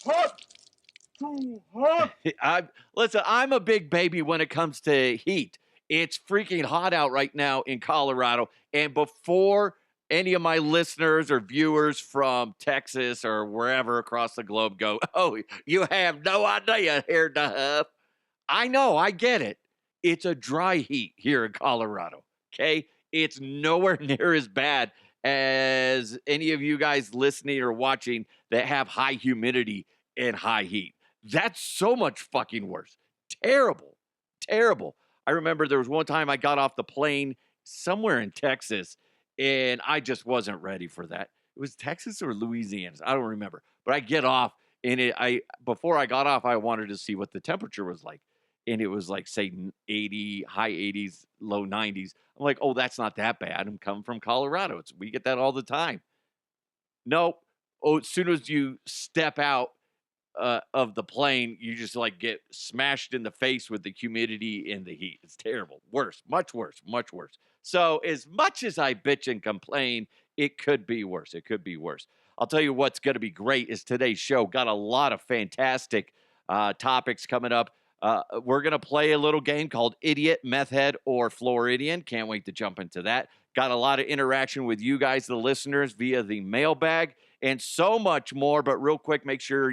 hot. Too hot. Listen, I'm a big baby when it comes to heat. It's freaking hot out right now in Colorado. And before any of my listeners or viewers from Texas or wherever across the globe go, oh, you have no idea here, DeHuff. I know, I get it. It's a dry heat here in Colorado. Okay. It's nowhere near as bad as any of you guys listening or watching that have high humidity and high heat. That's so much fucking worse. Terrible. Terrible. I remember there was one time I got off the plane somewhere in Texas and I just wasn't ready for that. It was Texas or Louisiana. I don't remember. But I get off and before I got off, I wanted to see what the temperature was like. And it was like, say, 80, high 80s, low 90s. I'm like, oh, that's not that bad. I'm coming from Colorado. We get that all the time. Nope. Oh, as soon as you step out of the plane, you just like get smashed in the face with the humidity and the heat. It's terrible. Worse, much worse, much worse. So as much as I bitch and complain, it could be worse. It could be worse. I'll tell you what's going to be great is today's show. Got a lot of fantastic topics coming up. We're going to play a little game called Idiot, Meth Head, or Floridian. Can't wait to jump into that. Got a lot of interaction with you guys, the listeners, via the mailbag and so much more. But real quick, make sure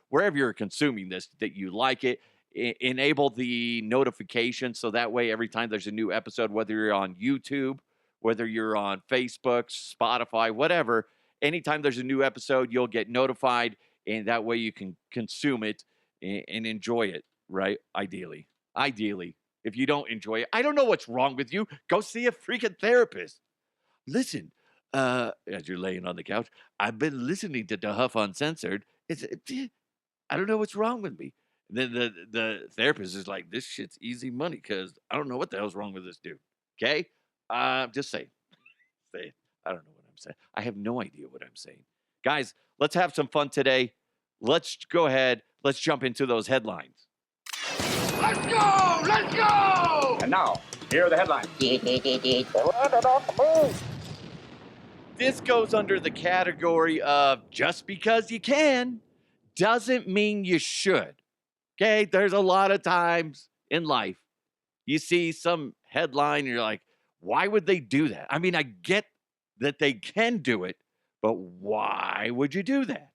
wherever you're consuming this, that you like it. Enable the notification so that way every time there's a new episode, whether you're on YouTube, whether you're on Facebook, Spotify, whatever, anytime there's a new episode, you'll get notified, and that way you can consume it and enjoy it, right? Ideally. If you don't enjoy it, I don't know what's wrong with you. Go see a freaking therapist. Listen, as you're laying on the couch, I've been listening to DeHuff Uncensored. I don't know what's wrong with me. And then the therapist is like, this shit's easy money because I don't know what the hell's wrong with this dude. Okay? Just say it. I don't know what I'm saying. I have no idea what I'm saying. Guys, let's have some fun today. Let's go ahead. Let's jump into those headlines. Let's go! Let's go! And now, here are the headlines. This goes under the category of just because you can doesn't mean you should. Okay? There's a lot of times in life you see some headline and you're like, why would they do that? I mean, I get that they can do it, but why would you do that?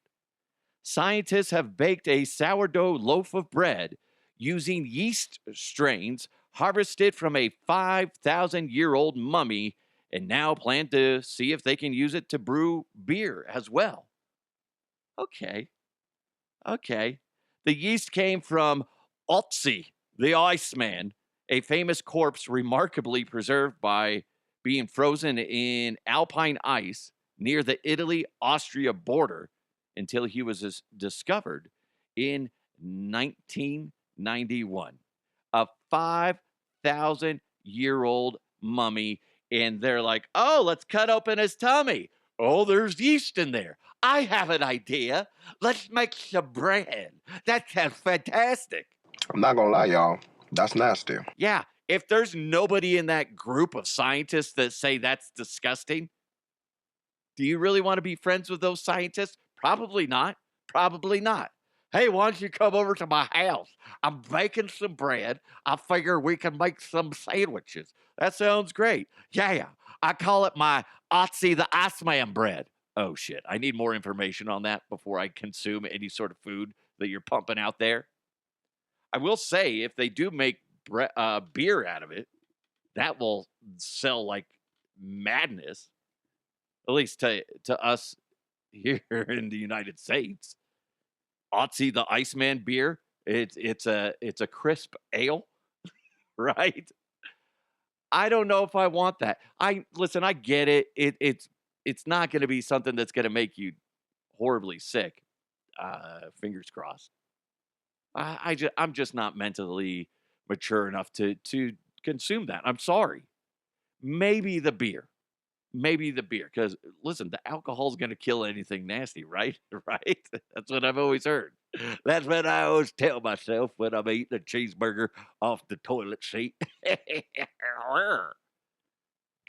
Scientists have baked a sourdough loaf of bread using yeast strains harvested from a 5,000-year-old mummy and now plan to see if they can use it to brew beer as well. Okay. The yeast came from Otzi, the Iceman, a famous corpse remarkably preserved by being frozen in alpine ice near the Italy-Austria border until he was discovered in 1991. A 5,000-year-old mummy, and they're like, oh, let's cut open his tummy. Oh, there's yeast in there. I have an idea. Let's make some bread. That sounds fantastic. I'm not gonna lie, y'all. That's nasty. Yeah, if there's nobody in that group of scientists that say that's disgusting, do you really want to be friends with those scientists? Probably not. Hey, why don't you come over to my house? I'm baking some bread. I figure we can make some sandwiches. That sounds great. Yeah, I call it my Otzi the Iceman bread. Oh, shit. I need more information on that before I consume any sort of food that you're pumping out there. I will say, if they do make beer out of it, that will sell like madness, at least to us here in the United States. Otzi the Iceman beer, it's a crisp ale, right? I don't know if I want that. I get it. It's not going to be something that's going to make you horribly sick. Fingers crossed. I'm just not mentally mature enough to consume that. I'm sorry. Maybe the beer, because listen, the alcohol is going to kill anything nasty, right? Right? That's what I've always heard. That's what I always tell myself when I'm eating a cheeseburger off the toilet seat.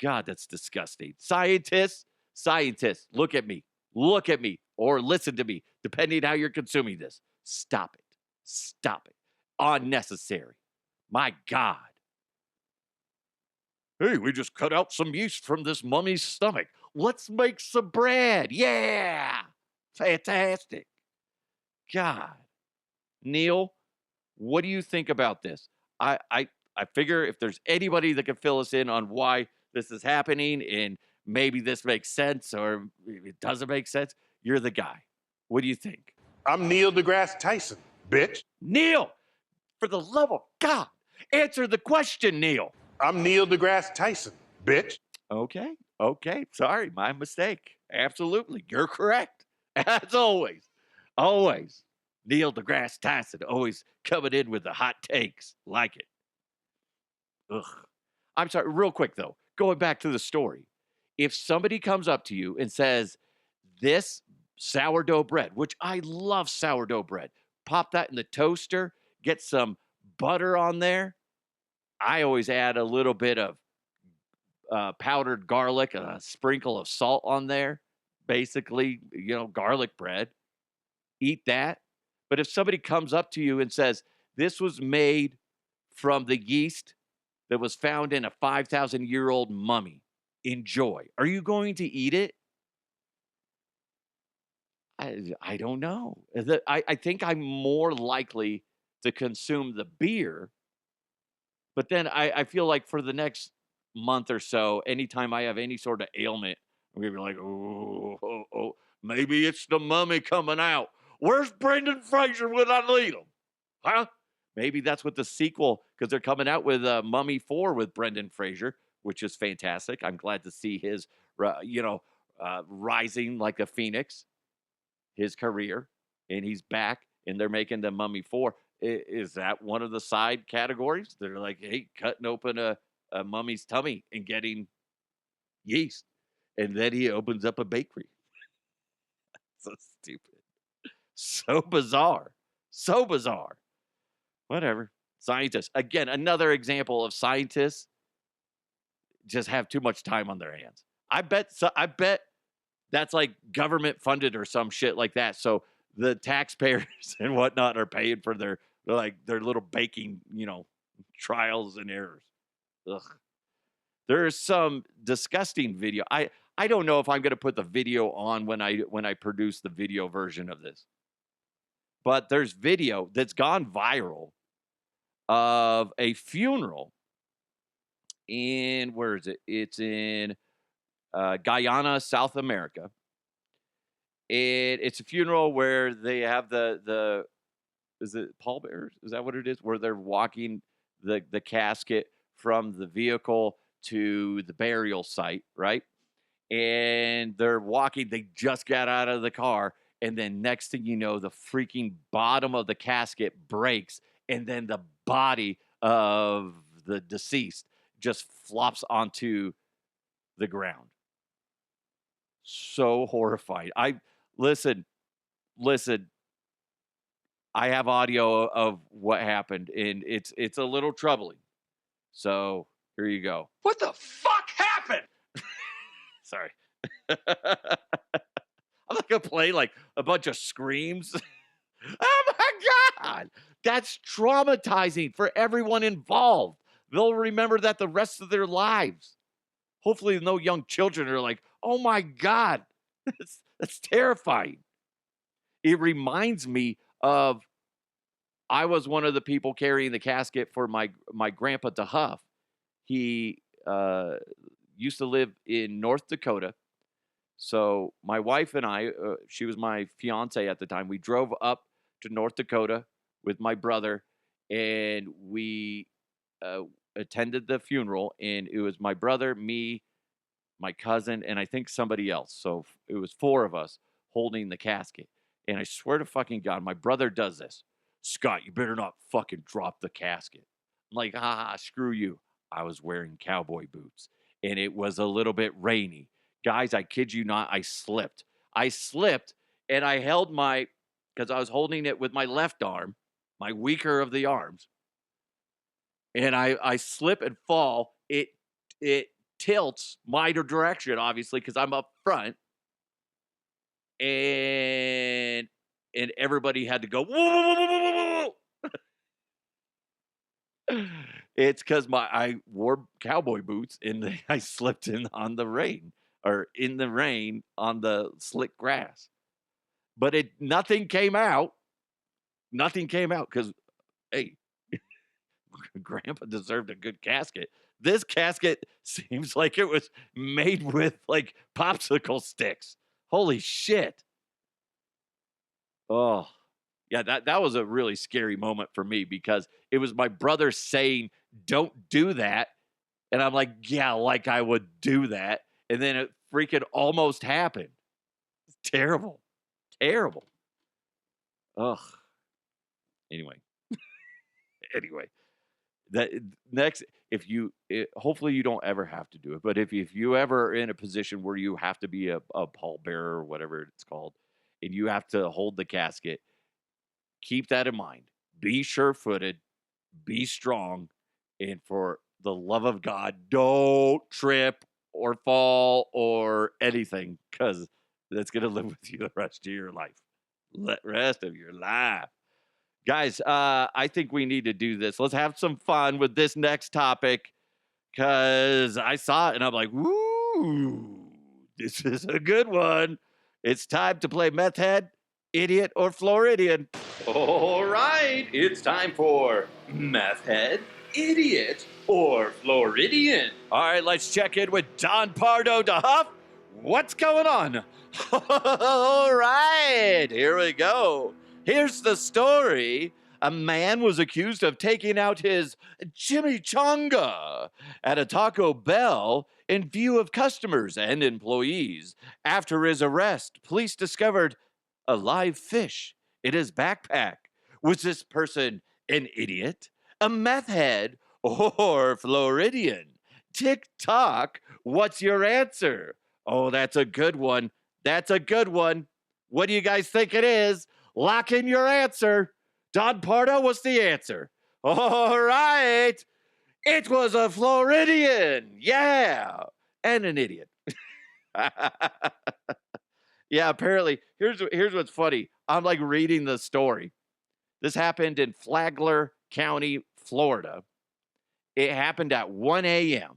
God, that's disgusting. Scientists, look at me. or listen to me, depending how you're consuming this. Stop it. Stop it. Unnecessary. My God. Hey, we just cut out some yeast from this mummy's stomach. Let's make some bread. Yeah. Fantastic. God. Neil, what do you think about this? I figure if there's anybody that can fill us in on why this is happening and maybe this makes sense or it doesn't make sense, you're the guy. What do you think? I'm Neil deGrasse Tyson, bitch. Neil, for the love of God, answer the question, Neil. I'm Neil deGrasse Tyson, bitch. Okay. Sorry, my mistake. Absolutely. You're correct. As always. Always. Neil deGrasse Tyson, always coming in with the hot takes. Like it. Ugh. I'm sorry, real quick though, going back to the story. If somebody comes up to you and says, this sourdough bread, which I love sourdough bread, pop that in the toaster, get some butter on there. I always add a little bit of powdered garlic, a sprinkle of salt on there. Basically, garlic bread. Eat that. But if somebody comes up to you and says, this was made from the yeast that was found in a 5,000-year-old mummy, enjoy. Are you going to eat it? I don't know. I think I'm more likely to consume the beer, but then I feel like for the next month or so, anytime I have any sort of ailment, I'm going to be like, oh, maybe it's the mummy coming out. Where's Brendan Fraser when I need him? Huh? Maybe that's what the sequel, because they're coming out with Mummy 4 with Brendan Fraser, which is fantastic. I'm glad to see his, rising like a phoenix, his career, and he's back, and they're making the Mummy 4. Is that one of the side categories? They're like, hey, cutting open a mummy's tummy and getting yeast, and then he opens up a bakery. So stupid. So bizarre. So bizarre. Whatever. Scientists. Again, another example of scientists just have too much time on their hands. I bet that's like government funded or some shit like that. So the taxpayers and whatnot are paying for their little baking, trials and errors. Ugh. There's some disgusting video. I don't know if I'm going to put the video on when I produce the video version of this. But there's video that's gone viral of a funeral in, where is it? It's in Guyana, South America. It's a funeral where they have the is it pallbearers? Is that what it is? Where they're walking the casket from the vehicle to the burial site, right? And they're walking, they just got out of the car. And then next thing you know, the freaking bottom of the casket breaks. And then the body of the deceased just flops onto the ground. So horrified. Listen. I have audio of what happened, and it's a little troubling. So here you go. What the fuck happened? Sorry. I'm not going to play like a bunch of screams. Oh my God. That's traumatizing for everyone involved. They'll remember that the rest of their lives. Hopefully no young children are like, oh my God, that's terrifying. It reminds me of, I was one of the people carrying the casket for my grandpa DeHuff. He used to live in North Dakota. So my wife and I, she was my fiance at the time, we drove up to North Dakota with my brother, and we attended the funeral, and it was my brother, me, my cousin, and I think somebody else. So it was 4 of us holding the casket. And I swear to fucking God, my brother does this. Scott, you better not fucking drop the casket. I'm like, screw you. I was wearing cowboy boots, and it was a little bit rainy. Guys, I kid you not, I slipped, and I held because I was holding it with my left arm, my weaker of the arms, and I slip and fall. It tilts my direction, obviously, because I'm up front, and everybody had to go, whoa, whoa, whoa, whoa, whoa, whoa. It's because I wore cowboy boots and I slipped in on the rain on the slick grass. But nothing came out. Nothing came out because, hey, Grandpa deserved a good casket. This casket seems like it was made with like popsicle sticks. Holy shit. Oh, yeah, that was a really scary moment for me because it was my brother saying, don't do that. And I'm like, yeah, like I would do that. And then it freaking almost happened. It's terrible. Terrible. Ugh. Anyway. Anyway. That next, hopefully you don't ever have to do it, but if you ever are in a position where you have to be a pallbearer or whatever it's called, and you have to hold the casket, keep that in mind. Be sure-footed, be strong, and for the love of God, don't trip or fall or anything, because that's gonna live with you the rest of your life. Rest of your life. Guys, I think we need to do this. Let's have some fun with this next topic because I saw it and I'm like, woo, this is a good one. It's time to play Meth Head, Idiot, or Floridian. All right, it's time for Meth Head, Idiot, or Floridian. All right, let's check in with Don Pardo DeHuff. What's going on? All right, here we go. Here's the story. A man was accused of taking out his chimichanga at a Taco Bell in view of customers and employees. After his arrest, police discovered a live fish in his backpack. Was this person an idiot, a meth head, or Floridian? Tick-tock, what's your answer? Oh, that's a good one. That's a good one. What do you guys think it is? Lock in your answer. Don Pardo, what's the answer? All right. It was a Floridian. Yeah. And an idiot. Yeah, apparently. Here's what's funny. I'm like reading the story. This happened in Flagler County, Florida. It happened at 1 a.m.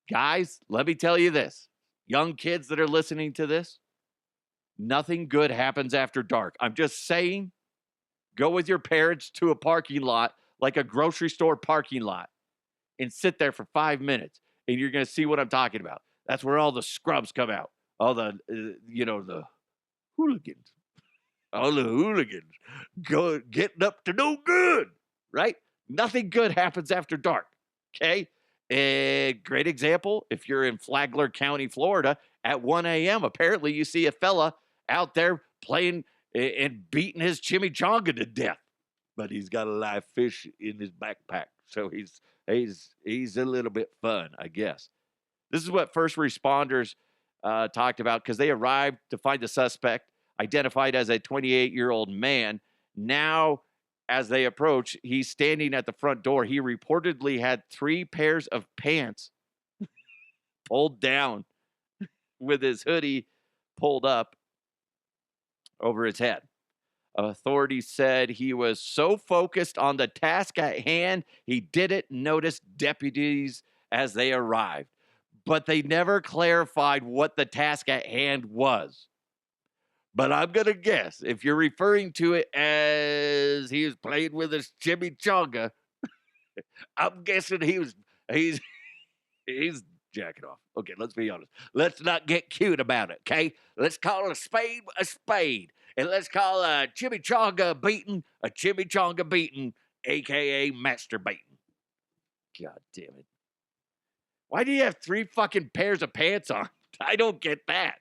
Guys, let me tell you this. Young kids that are listening to this, nothing good happens after dark. I'm just saying, go with your parents to a parking lot, like a grocery store parking lot, and sit there for 5 minutes, and you're going to see what I'm talking about. That's where all the scrubs come out. All the, the hooligans. All the hooligans getting up to no good, right? Nothing good happens after dark, okay? A great example, if you're in Flagler County, Florida, at 1 a.m., apparently you see a fella out there playing and beating his chimichanga to death. But he's got a live fish in his backpack, so he's a little bit fun, I guess. This is what first responders talked about because they arrived to find the suspect identified as a 28-year-old man. Now, as they approach, he's standing at the front door. He reportedly had 3 pairs of pants pulled down with his hoodie pulled up over his head. Authorities said he was so focused on the task at hand, he didn't notice deputies as they arrived. But they never clarified what the task at hand was. But I'm going to guess, if you're referring to it as he was playing with his chimichanga, I'm guessing he's jacking off. Okay, let's be honest. Let's not get cute about it, okay? Let's call a spade, and let's call a chimichanga beating, a.k.a. masturbating. God damn it. Why do you have 3 fucking pairs of pants on? I don't get that.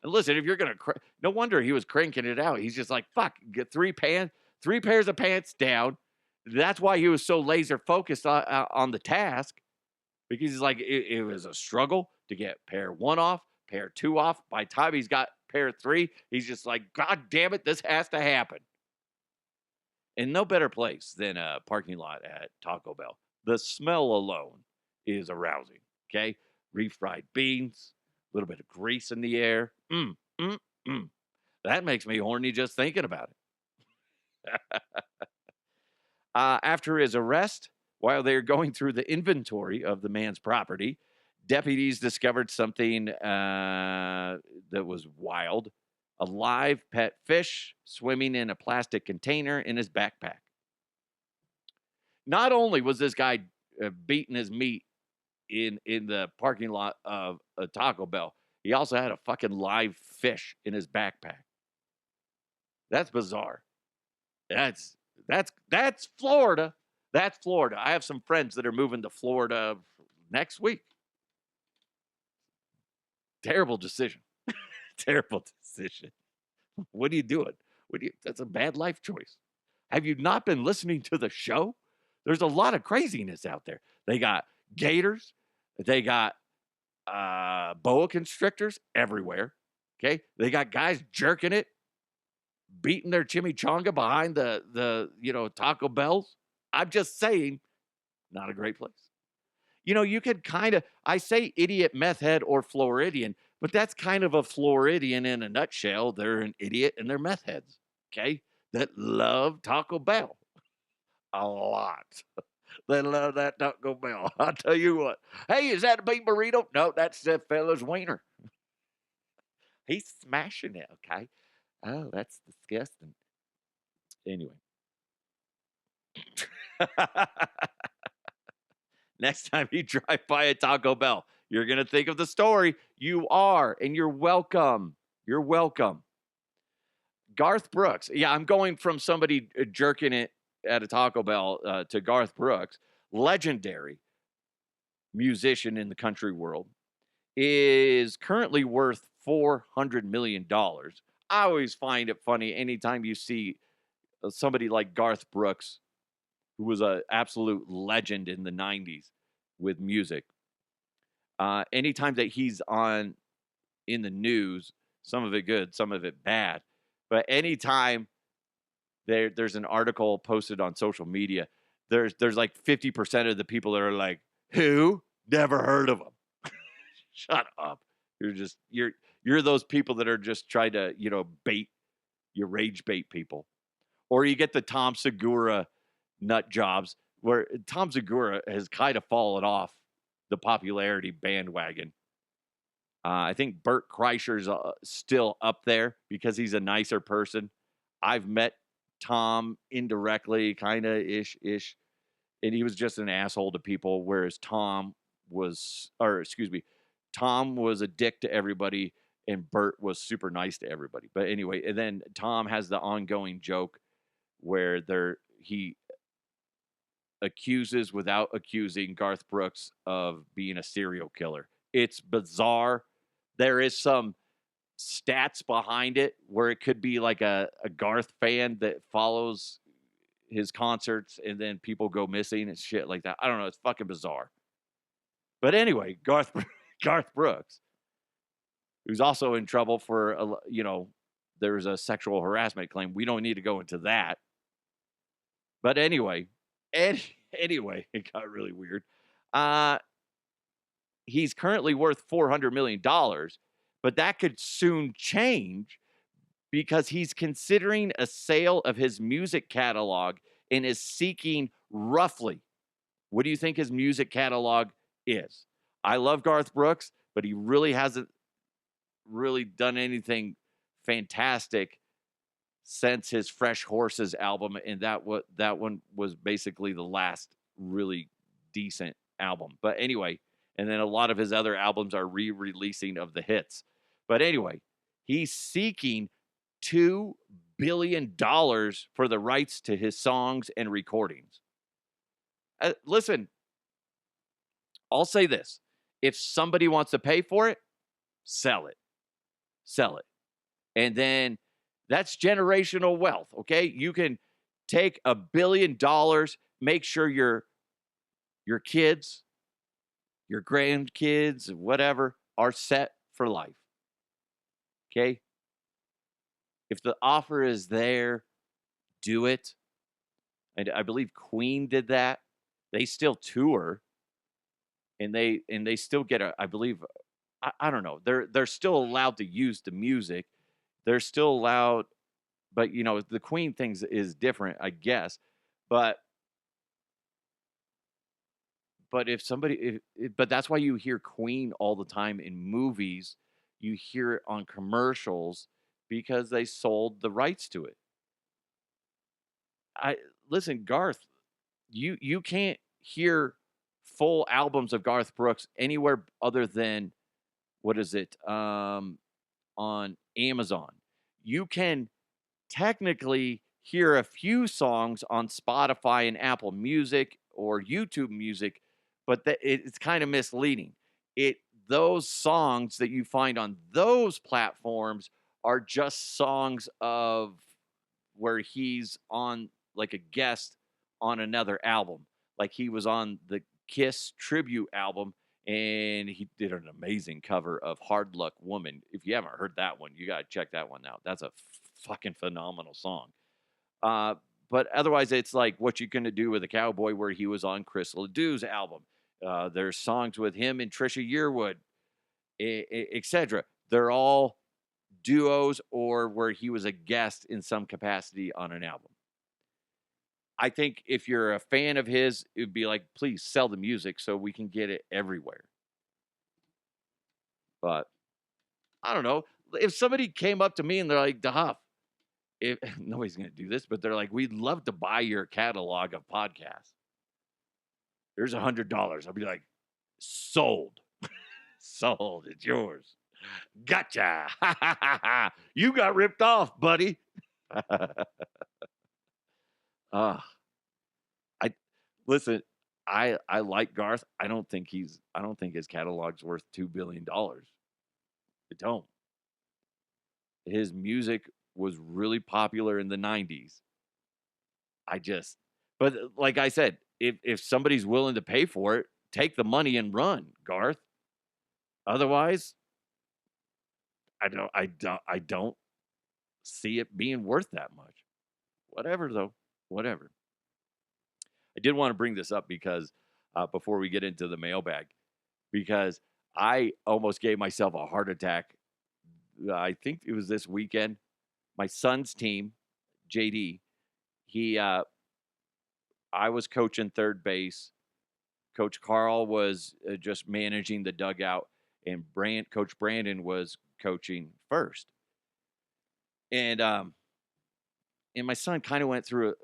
And listen, if you're going to, no wonder he was cranking it out. He's just like, fuck, get 3 pairs of pants down. That's why he was so laser focused on the task, because he's like, it was a struggle to get pair 1 off, pair 2 off. By the time he's got pair 3, he's just like, God damn it, this has to happen. And no better place than a parking lot at Taco Bell. The smell alone is arousing, okay? Refried beans, a little bit of grease in the air. Mm-mm. That makes me horny just thinking about it. After his arrest, while they were going through the inventory of the man's property, deputies discovered something that was wild. A live pet fish swimming in a plastic container in his backpack. Not only was this guy beating his meat in the parking lot of a Taco Bell, he also had a fucking live fish in his backpack. That's bizarre. That's Florida. That's Florida. I have some friends that are moving to Florida next week. Terrible decision. Terrible decision. What are you doing? That's a bad life choice. Have you not been listening to the show? There's a lot of craziness out there. They got gators. They got boa constrictors everywhere. Okay. They got guys jerking it, beating their chimichanga behind the Taco Bells. I'm just saying, not a great place. You could kind of, I say idiot, meth head, or Floridian, but that's kind of a Floridian in a nutshell. They're an idiot and they're meth heads, okay, that love Taco Bell a lot. They love that Taco Bell. I'll tell you what. Hey, is that a beef burrito? No, that's the fella's wiener. He's smashing it, okay? Oh, that's disgusting. Anyway. Next time you drive by a Taco Bell, you're going to think of the story. You are, and you're welcome. You're welcome. Garth Brooks. Yeah, I'm going from somebody jerking it at a Taco Bell to Garth Brooks, legendary musician in the country world, is currently worth $400 million. I always find it funny anytime you see somebody like Garth Brooks, who was an absolute legend in the 90s with music. Anytime that he's on in the news, some of it good, some of it bad. But anytime there's an article posted on social media, there's like 50% of the people that are like, who? Never heard of him. Shut up. You're those people that are just trying to, rage bait people. Or you get the Tom Segura nut jobs, where Tom Segura has kind of fallen off the popularity bandwagon. I think Bert Kreischer's still up there because he's a nicer person. I've met Tom indirectly, kind of ish, and he was just an asshole to people, whereas Tom was a dick to everybody, and Bert was super nice to everybody. But anyway, and then Tom has the ongoing joke where he accuses without accusing Garth Brooks of being a serial killer. It's bizarre. There is some stats behind it where it could be like a Garth fan that follows his concerts and then people go missing and shit like that. I don't know. It's fucking bizarre. But anyway, Garth Brooks, who's also in trouble for, there was a sexual harassment claim. We don't need to go into that. But anyway, it got really weird. He's currently worth $400 million, but that could soon change because he's considering a sale of his music catalog and is seeking roughly, what do you think his music catalog is? I love Garth Brooks, but he really hasn't really done anything fantastic since his Fresh Horses album, and that one was basically the last really decent album. But anyway, and then a lot of his other albums are re-releasing of the hits. But anyway, he's seeking $2 billion for the rights to his songs and recordings. Listen, I'll say this. If somebody wants to pay for it, sell it. Sell it. And then that's generational wealth, okay? You can take $1 billion, make sure your kids, your grandkids, whatever, are set for life, okay? If the offer is there, do it. And I believe Queen did that. They still tour, and they still get I believe I don't know. They're still allowed to use the music. They're still allowed, but the Queen things is different, I guess. But if somebody, but that's why you hear Queen all the time in movies. You hear it on commercials because they sold the rights to it. I listen, Garth. You can't hear full albums of Garth Brooks anywhere other than what is it? On Amazon. You can technically hear a few songs on Spotify and Apple Music or YouTube Music, but it's kind of misleading. Those songs that you find on those platforms are just songs of where he's on like a guest on another album. Like he was on the Kiss tribute album and he did an amazing cover of Hard Luck Woman. If you haven't heard that one, you got to check that one out. That's a fucking phenomenal song. Uh, but otherwise, it's like What You Gonna Do with a Cowboy, where he was on Chris LeDoux's album. There's songs with him and Trisha Yearwood, etc. They're all duos or where he was a guest in some capacity on an album. I think if you're a fan of his, it would be like, please sell the music so we can get it everywhere. But I don't know. If somebody came up to me and they're like, DeHuff, if nobody's going to do this, but they're like, we'd love to buy your catalog of podcasts. There's $100. I'll be like, sold. Sold. It's yours. Gotcha. You got ripped off, buddy. I listen. I like Garth. I don't think his catalog's worth $2 billion. I don't. His music was really popular in the 90s. But like I said, if somebody's willing to pay for it, take the money and run, Garth. Otherwise, I don't see it being worth that much. Whatever though, whatever. I did want to bring this up because before we get into the mailbag, because I almost gave myself a heart attack. I think it was this weekend. My son's team, JD, I was coaching third base. Coach Carl was just managing the dugout, and Coach Brandon was coaching first. And my son kind of went through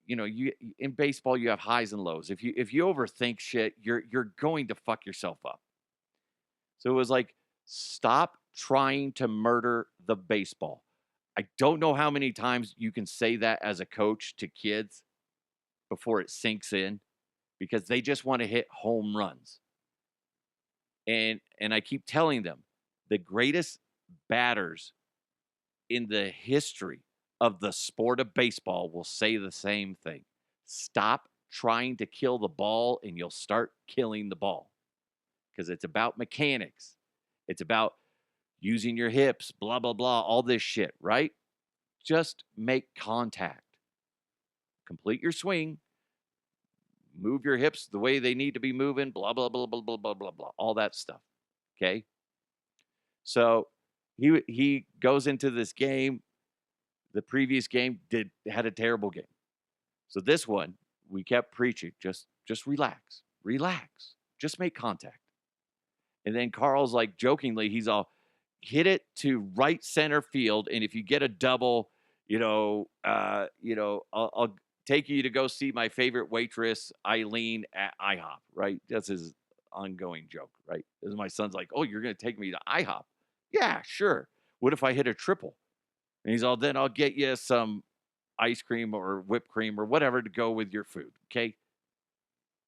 you in baseball you have highs and lows. If you overthink shit, you're going to fuck yourself up. So it was like, stop trying to murder the baseball. I don't know how many times you can say that as a coach to kids before it sinks in, because they just want to hit home runs. And I keep telling them, the greatest batters in the history of the sport of baseball will say the same thing. Stop trying to kill the ball and you'll start killing the ball. Because it's about mechanics. It's about using your hips, blah, blah, blah, all this shit, right? Just make contact. Complete your swing. Move your hips the way they need to be moving, blah, blah, blah, blah, blah, blah, blah, blah, all that stuff. Okay? So he goes into this game. The previous game had a terrible game. So this one, we kept preaching, just relax, just make contact. And then Carl's like jokingly, he's all, hit it to right center field, and if you get a double, I'll take you to go see my favorite waitress, Eileen, at IHOP, right? That's his ongoing joke, right? As my son's like, oh, you're going to take me to IHOP? Yeah, sure. What if I hit a triple? And he's all, then I'll get you some ice cream or whipped cream or whatever to go with your food, okay?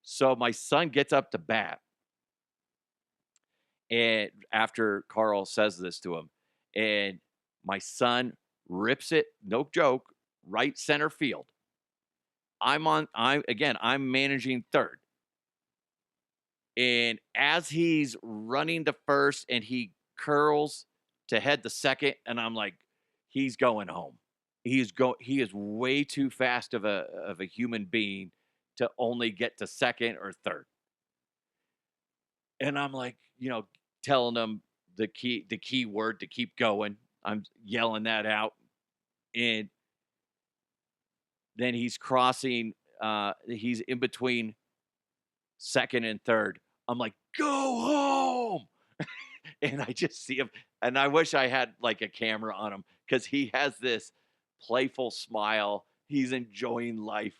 So my son gets up to bat, and after Carl says this to him, and my son rips it, no joke, right center field. I'm managing third. And as he's running to first and he curls to head to second, and I'm like, he's going home. He is way too fast of a human being to only get to second or third. And I'm like, telling him the key word to keep going. I'm yelling that out. And then he's crossing, he's in between second and third. I'm like, go home. And I just see him. And I wish I had like a camera on him because he has this playful smile. He's enjoying life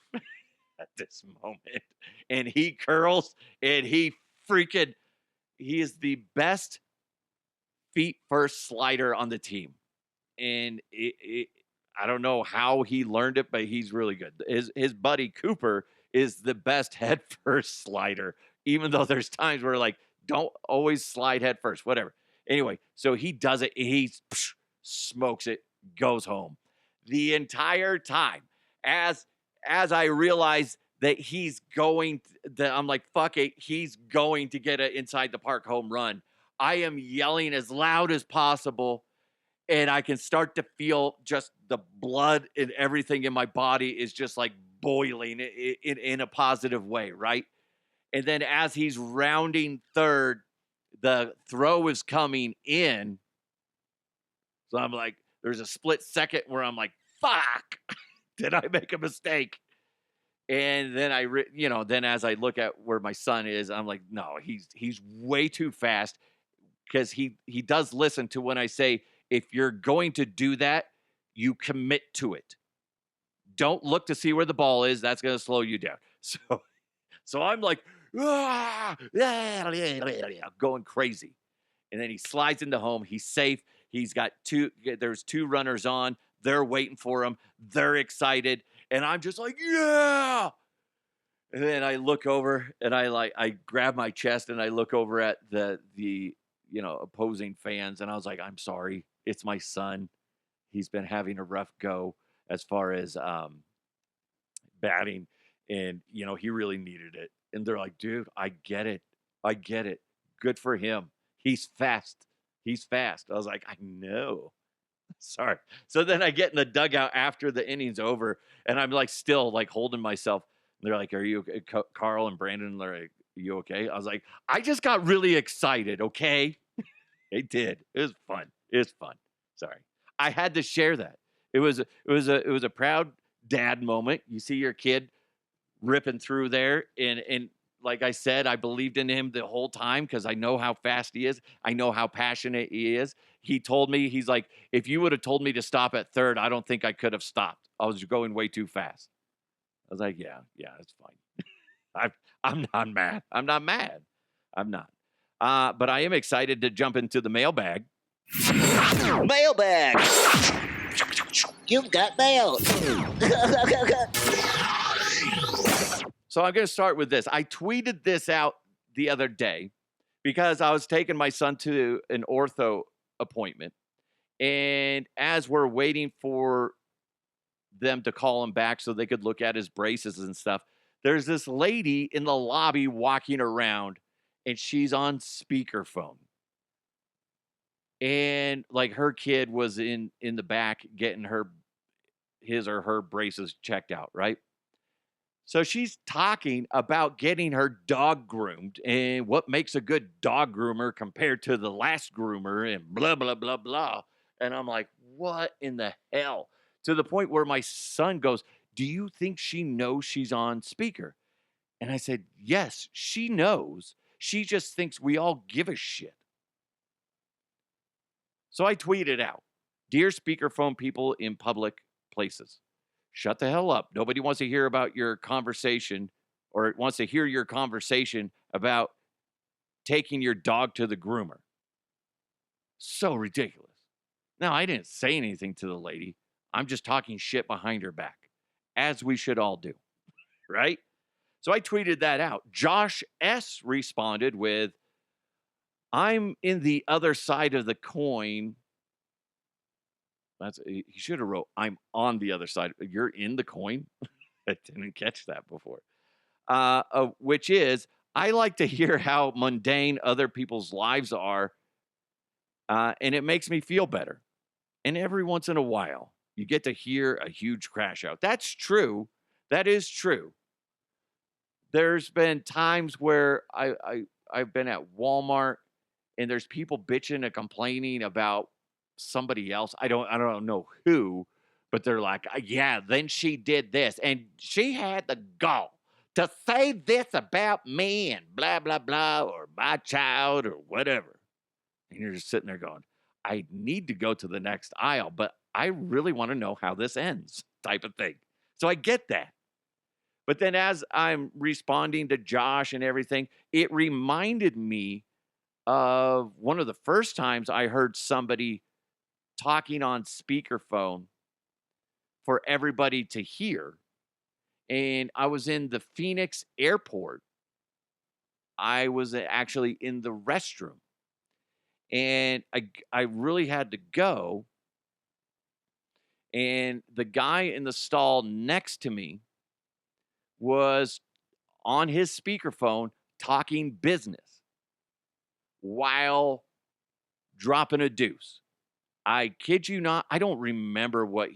at this moment. And he curls and he is the best feet first slider on the team. And I don't know how he learned it, but he's really good. His buddy Cooper is the best head first slider, even though there's times where like, don't always slide head first, whatever. Anyway, so he does it. He smokes it, goes home. The entire time, as I realize that I'm like, fuck it, he's going to get an inside the park home run. I am yelling as loud as possible, and I can start to feel just the blood and everything in my body is just like boiling in a positive way, right? And then as he's rounding third, the throw is coming in. So I'm like, there's a split second where I'm like, fuck, did I make a mistake? And then then as I look at where my son is, I'm like, no, he's way too fast, because he does listen to when I say, if you're going to do that, you commit to it. Don't look to see where the ball is. That's going to slow you down. So I'm like, going crazy. And then he slides into home. He's safe. There's two runners on. They're waiting for him. They're excited. And I'm just like, yeah. And then I look over and I grab my chest and I look over at the opposing fans. And I was like, I'm sorry. It's my son. He's been having a rough go as far as batting. And, he really needed it. And they're like, dude, I get it. Good for him. He's fast. I was like, I know. Sorry. So then I get in the dugout after the inning's over, and I'm like still like holding myself. And they're like, are you okay? Carl and Brandon, they're like, are you okay? I was like, I just got really excited, okay? They did. It was fun. Sorry. I had to share that. It was a proud dad moment. You see your kid ripping through there, and like I said, I believed in him the whole time because I know how fast he is. I know how passionate he is. He told me, he's like, if you would have told me to stop at third, I don't think I could have stopped. I was going way too fast. I was like, yeah, it's fine. I'm not mad. I'm not. But I am excited to jump into the mailbag. Mailbag. You've got mail. So I'm going to start with this. I tweeted this out the other day because I was taking my son to an ortho appointment. And as we're waiting for them to call him back so they could look at his braces and stuff, there's this lady in the lobby walking around, and she's on speakerphone. And like her kid was in the back getting his or her braces checked out, right? So she's talking about getting her dog groomed and what makes a good dog groomer compared to the last groomer and blah, blah, blah, blah. And I'm like, what in the hell? To the point where my son goes, do you think she knows she's on speaker? And I said, yes, she knows. She just thinks we all give a shit. So I tweeted out, dear speakerphone people in public places, shut the hell up. Nobody wants to hear about your conversation, or wants to hear your conversation about taking your dog to the groomer. So ridiculous. Now, I didn't say anything to the lady. I'm just talking shit behind her back, as we should all do, right? So I tweeted that out. Josh S. responded with, I'm in the other side of the coin. He should have wrote, I'm on the other side. You're in the coin? I didn't catch that before. Which is, I like to hear how mundane other people's lives are, and it makes me feel better. And every once in a while, you get to hear a huge crash out. That's true. That is true. There's been times where I've been at Walmart and there's people bitching and complaining about somebody else. I don't know who, but they're like, yeah, then she did this, and she had the gall to say this about me and blah blah blah, or my child, or whatever. And you're just sitting there going, I need to go to the next aisle, but I really want to know how this ends, type of thing. So I get that. But then as I'm responding to Josh and everything, it reminded me of one of the first times I heard somebody talking on speakerphone for everybody to hear. And I was in the Phoenix airport. I was actually in the restroom. And I really had to go. And the guy in the stall next to me was on his speakerphone talking business while dropping a deuce. I kid you not, I don't remember what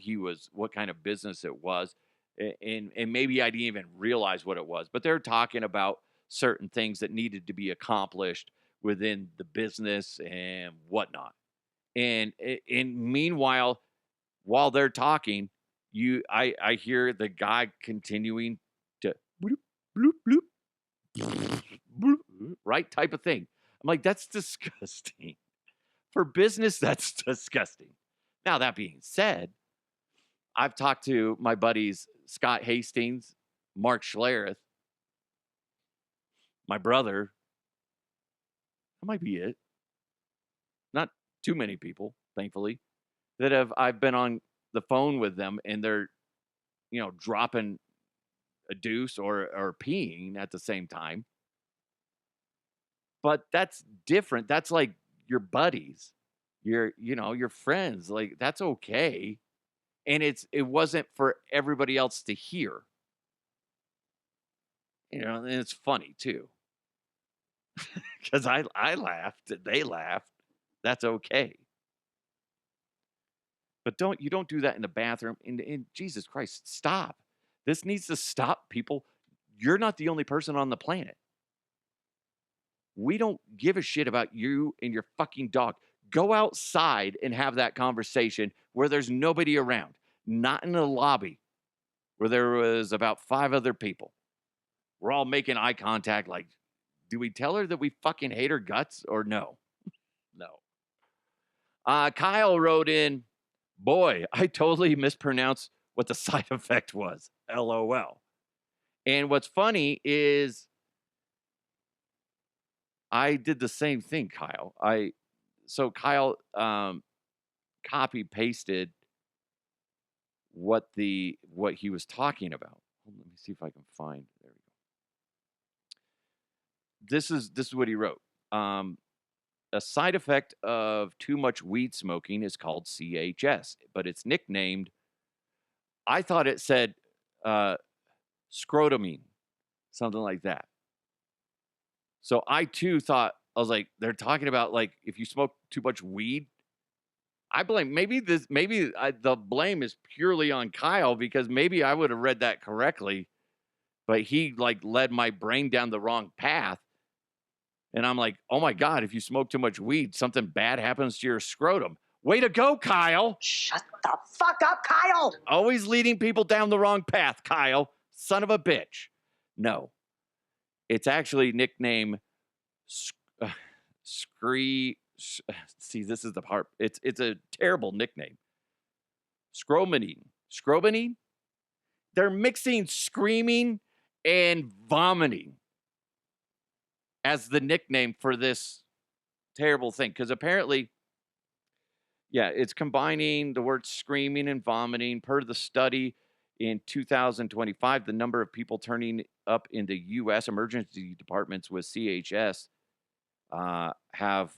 kind of business it was. And maybe I didn't even realize what it was, but they're talking about certain things that needed to be accomplished within the business and whatnot. And meanwhile, while they're talking, I hear the guy continuing to bloop, bloop, bloop, bloop, right type of thing. I'm like, that's disgusting. For business, that's disgusting. Now, that being said, I've talked to my buddies Scott Hastings, Mark Schlereth, my brother. That might be it. Not too many people, thankfully, that I've been on the phone with them, and they're, dropping a deuce or peeing at the same time. But that's different. That's like your buddies, your friends. Like, that's okay. And it wasn't for everybody else to hear. And it's funny too. Because I laughed, they laughed. That's okay. But you don't do that in the bathroom. And Jesus Christ, stop. This needs to stop, people. You're not the only person on the planet. We don't give a shit about you and your fucking dog. Go outside and have that conversation where there's nobody around, not in a lobby where there was about 5 other people. We're all making eye contact like, do we tell her that we fucking hate her guts or no? No. Kyle wrote in, boy, I totally mispronounced what the side effect was. LOL. And what's funny is I did the same thing, Kyle. So Kyle copy pasted what he was talking about. Let me see if I can find. There we go. This is what he wrote. A side effect of too much weed smoking is called CHS, but it's nicknamed. I thought it said scrotamine, something like that. So I too thought, I was like, they're talking about like if you smoke too much weed. I blame the blame is purely on Kyle, because maybe I would have read that correctly, but he like led my brain down the wrong path. And I'm like, oh my God, if you smoke too much weed, something bad happens to your scrotum. Way to go, Kyle. Shut the fuck up, Kyle. Always leading people down the wrong path, Kyle. Son of a bitch. No. It's actually nicknamed Scree. See, this is the part. It's a terrible nickname. Scrobanine. They're mixing screaming and vomiting as the nickname for this terrible thing. Because apparently, yeah, it's combining the words screaming and vomiting. Per the study in 2025, the number of people turning up in the U.S. emergency departments with CHS have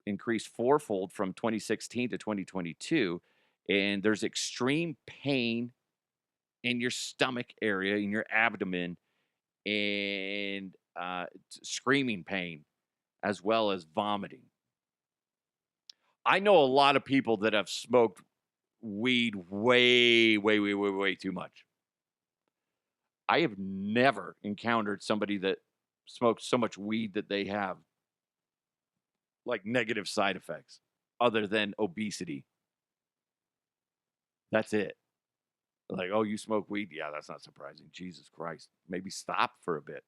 increased fourfold from 2016 to 2022. And there's extreme pain in your stomach area, in your abdomen, and screaming pain, as well as vomiting. I know a lot of people that have smoked weed way, way, way, way, way too much. I have never encountered somebody that smoked so much weed that they have like negative side effects other than obesity. That's it. Like, oh, you smoke weed? Yeah, that's not surprising. Jesus Christ. Maybe stop for a bit.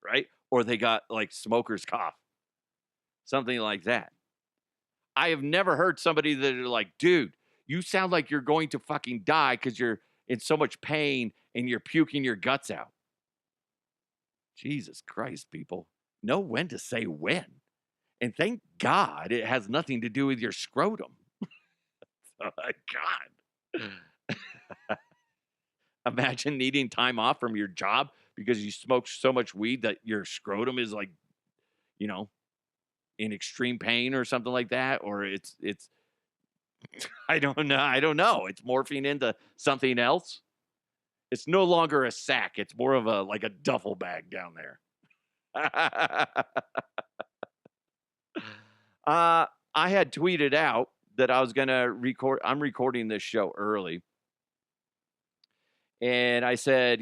Right? Or they got like smoker's cough. Something like that. I have never heard somebody that are like, dude, you sound like you're going to fucking die because you're in so much pain and you're puking your guts out. Jesus Christ, people. Know when to say when. And thank God it has nothing to do with your scrotum. Oh my God. Imagine needing time off from your job because you smoked so much weed that your scrotum is like, you know, in extreme pain or something like that. Or it's I don't know. It's morphing into something else. It's no longer a sack. It's more of a duffel bag down there. I had tweeted out that I was going to record. I'm recording this show early. And I said,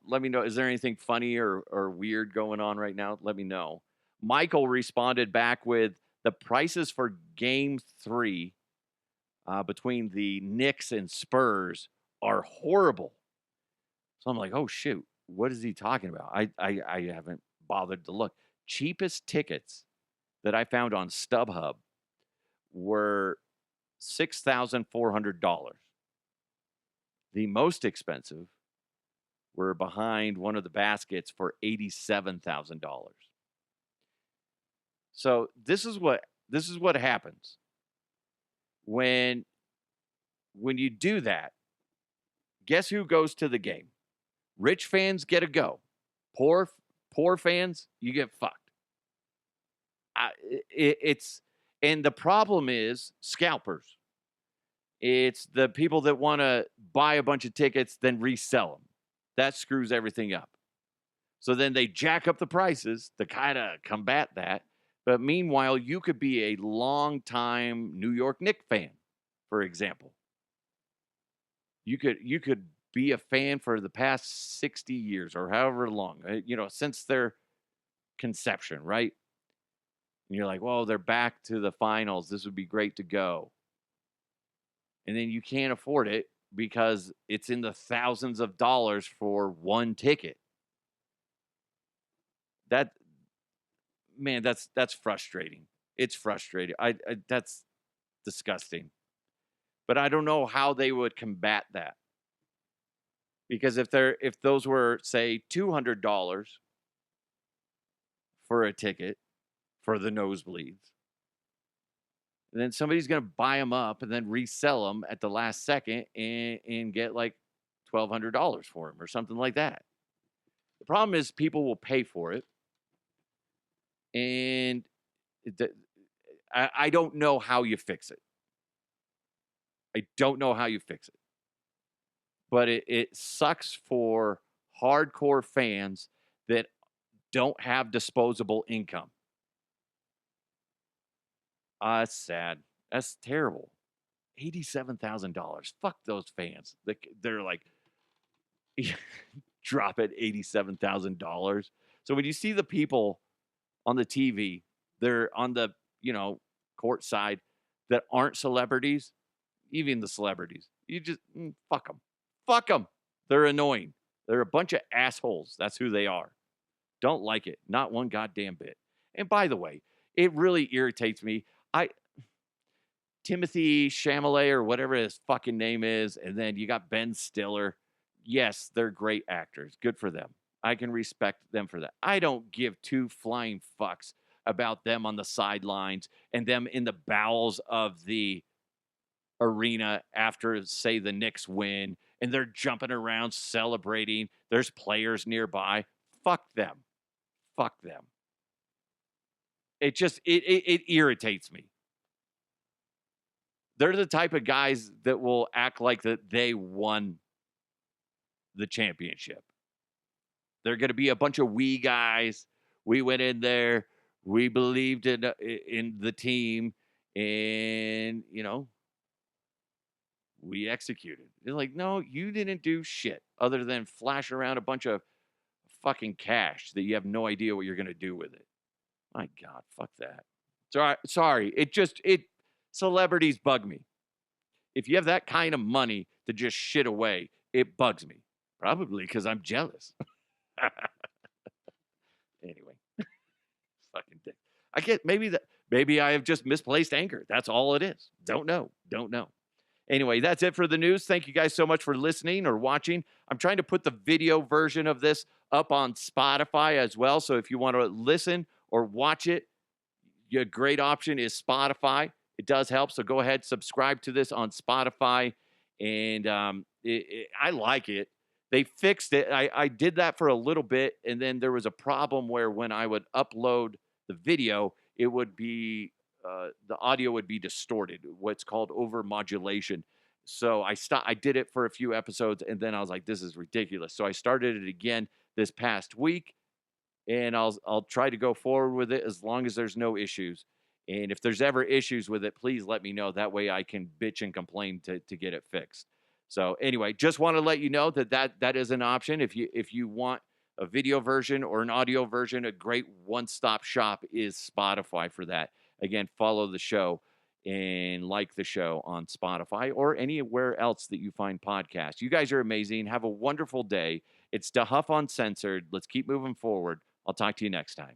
let me know. Is there anything funny or weird going on right now? Let me know. Michael responded back with the prices for game 3 between the Knicks and Spurs are horrible. So I'm like, oh, shoot. What is he talking about? I haven't bothered to look. Cheapest tickets that I found on StubHub were $6,400. The most expensive were behind one of the baskets for $87,000. So this is what happens when you do that. Guess who goes to the game? Rich fans get a go. Poor fans, you get fucked. And the problem is scalpers. It's the people that want to buy a bunch of tickets, then resell them. That screws everything up. So then they jack up the prices to kind of combat that. But meanwhile, you could be a long-time New York Knicks fan, for example. You could be a fan for the past 60 years or however long, since their conception, right? And you're like, well, they're back to the finals. This would be great to go. And then you can't afford it because it's in the thousands of dollars for one ticket. That's frustrating. It's frustrating. That's disgusting. But I don't know how they would combat that. Because if those were, say, $200 for a ticket for the nosebleeds, and then somebody's going to buy them up and then resell them at the last second and get like $1,200 for them or something like that. The problem is people will pay for it. And I don't know how you fix it. I don't know how you fix it. But it sucks for hardcore fans that don't have disposable income. That's sad. That's terrible. $87,000. Fuck those fans. They're like, drop it, $87,000. So when you see the people on the TV, they're on the, court side that aren't celebrities, even the celebrities, you just fuck them. Fuck them. They're annoying. They're a bunch of assholes. That's who they are. Don't like it. Not one goddamn bit. And by the way, it really irritates me. Timothy Chalamet or whatever his fucking name is, and then you got Ben Stiller. Yes, they're great actors. Good for them. I can respect them for that. I don't give two flying fucks about them on the sidelines and them in the bowels of the arena after, say, the Knicks win, and they're jumping around celebrating. There's players nearby. Fuck them. Fuck them. It just, it irritates me. They're the type of guys that will act like that they won the championship. They're going to be a bunch of we guys. We went in there. We believed in the team. And, we executed. They're like, no, you didn't do shit other than flash around a bunch of fucking cash that you have no idea what you're going to do with it. My God, fuck that. Sorry. Celebrities bug me. If you have that kind of money to just shit away, it bugs me. Probably because I'm jealous. Anyway, fucking dick. I get maybe I have just misplaced anger. That's all it is. Don't know. Anyway, that's it for the news. Thank you guys so much for listening or watching. I'm trying to put the video version of this up on Spotify as well. So if you want to listen or watch it, your great option is Spotify. It does help. So go ahead, subscribe to this on Spotify. And I like it. They fixed it. I did that for a little bit. And then there was a problem where when I would upload the video, it would be the audio would be distorted, what's called overmodulation. So I did it for a few episodes, and then I was like, this is ridiculous. So I started it again this past week, and I'll try to go forward with it as long as there's no issues. And if there's ever issues with it, please let me know. That way I can bitch and complain to get it fixed. So anyway, just want to let you know that is an option. If you want a video version or an audio version, a great one-stop shop is Spotify for that. Again, follow the show and like the show on Spotify or anywhere else that you find podcasts. You guys are amazing. Have a wonderful day. It's DeHuff Uncensored. Let's keep moving forward. I'll talk to you next time.